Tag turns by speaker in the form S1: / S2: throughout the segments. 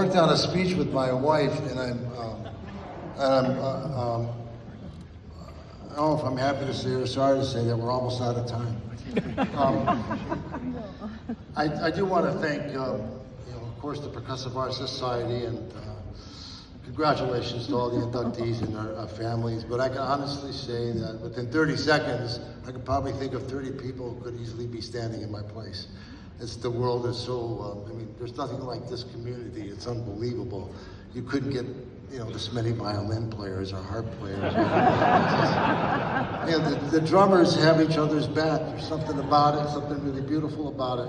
S1: worked on a speech with my wife, and I don't know if I'm happy to say or sorry to say that we're almost out of time. I do want to thank, of course, the Percussive Arts Society, and congratulations to all the inductees and our families. But I can honestly say that within 30 seconds, I could probably think of 30 people who could easily be standing in my place. The world is so, there's nothing like this community. It's unbelievable. You couldn't get, this many violin players or harp players. The drummers have each other's back. There's something about it, something really beautiful about it.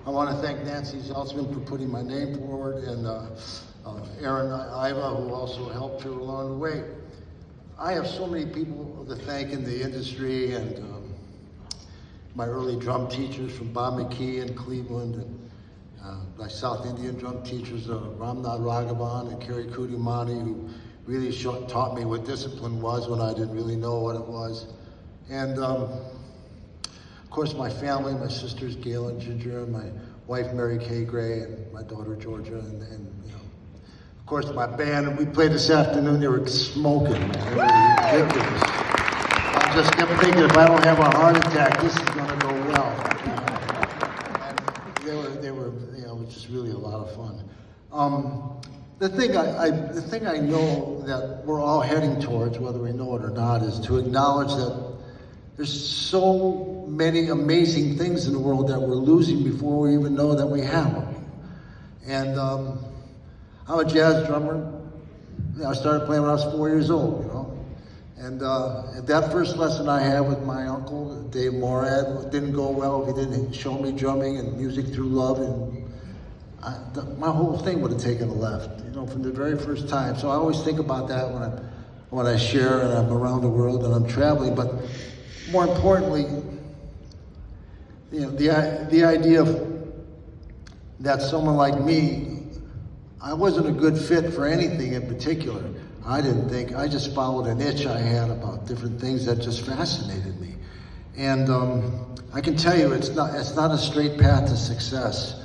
S1: I want to thank Nancy Zeltzman for putting my name forward, and Aaron Iva, who also helped her along the way. I have so many people to thank in the industry, and my early drum teachers from Bob McKee in Cleveland, and my South Indian drum teachers, Ramnath Raghavan and Kerry Kudimani, who really taught me what discipline was when I didn't really know what it was. And of course my family, my sisters Gail and Ginger, and my wife Mary Kay Gray, and my daughter Georgia, and of course my band. And we played this afternoon, they were smoking, man. They were ridiculous. I just kept thinking, if I don't have a heart attack, this is gonna go well. And they were, it was just really a lot of fun. The thing I know that we're all heading towards, whether we know it or not, is to acknowledge that there's so many amazing things in the world that we're losing before we even know that we have them. And I'm a jazz drummer. I started playing when I was 4 years old, And that first lesson I had with my uncle, Dave Morad, didn't go well if he didn't show me drumming and music through love. And my whole thing would have taken a left, from the very first time. So I always think about that when I share and I'm around the world and I'm traveling. But more importantly, the idea that someone like me, I wasn't a good fit for anything in particular. I didn't think, I just followed an itch I had about different things that just fascinated me. And I can tell you, it's not a straight path to success.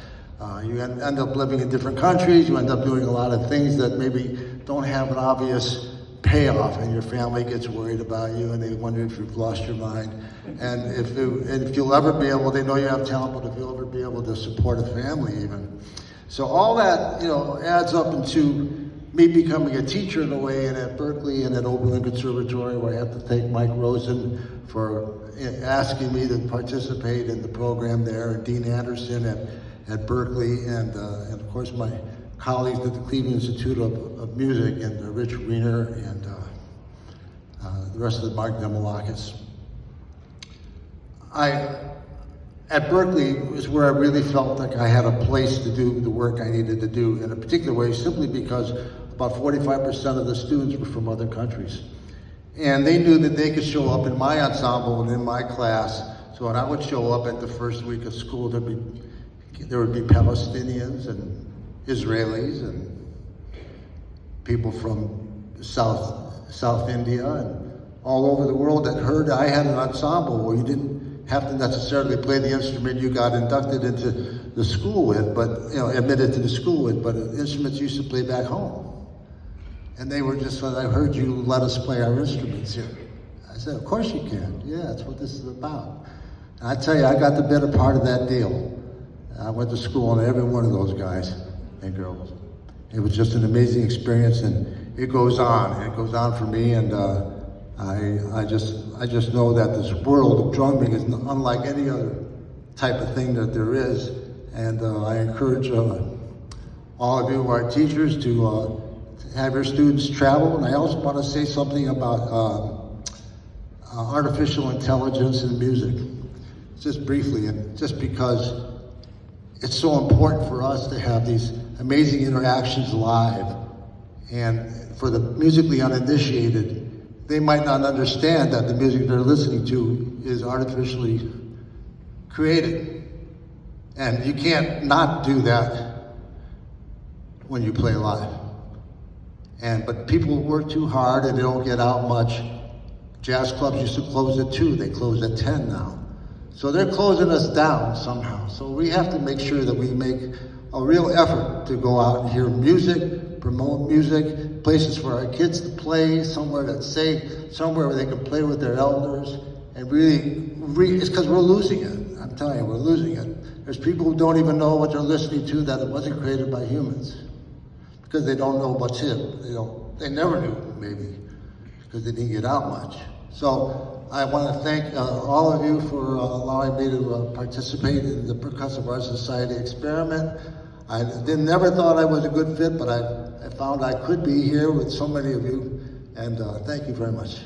S1: You end up living in different countries, you end up doing a lot of things that maybe don't have an obvious payoff, and your family gets worried about you, and they wonder if you've lost your mind. And if you'll ever be able, they know you have talent, but if you'll ever be able to support a family even. So all that, adds up into me becoming a teacher in a way, and at Berkeley and at Oberlin Conservatory, where I have to thank Mike Rosen for asking me to participate in the program there, and Dean Anderson at Berkeley, and of course my colleagues at the Cleveland Institute of Music, and Rich Wiener, and the rest of the Mark Demolakis. At Berkeley is where I really felt like I had a place to do the work I needed to do in a particular way, simply because about 45% of the students were from other countries. And they knew that they could show up in my ensemble and in my class. So when I would show up at the first week of school, there would be Palestinians and Israelis and people from South India and all over the world that heard I had an ensemble where you didn't have to necessarily play the instrument you got inducted into the school with, but admitted to the school with, but instruments you used to play back home. And they were just like, I heard you let us play our instruments here. I said, of course you can. Yeah, that's what this is about. And I tell you, I got the better part of that deal. I went to school on every one of those guys and girls. It was just an amazing experience, and it goes on. It goes on for me, and I just know that this world of drumming is unlike any other type of thing that there is, and I encourage all of you who are teachers to have your students travel. And I also want to say something about artificial intelligence in music, just briefly, and just because it's so important for us to have these amazing interactions live. And for the musically uninitiated, they might not understand that the music they're listening to is artificially created. And you can't not do that when you play live. But people work too hard and they don't get out much. Jazz clubs used to close at 2, they close at 10 now. So they're closing us down somehow. So we have to make sure that we make a real effort to go out and hear music, promote music, places for our kids to play, somewhere that's safe, somewhere where they can play with their elders, and really, it's because we're losing it. I'm telling you, we're losing it. There's people who don't even know what they're listening to, that it wasn't created by humans, because they don't know what's hip. They never knew, maybe, because they didn't get out much. So I want to thank all of you for allowing me to participate in the Percussive Arts Society experiment. I never thought I was a good fit, but I found I could be here with so many of you, and thank you very much.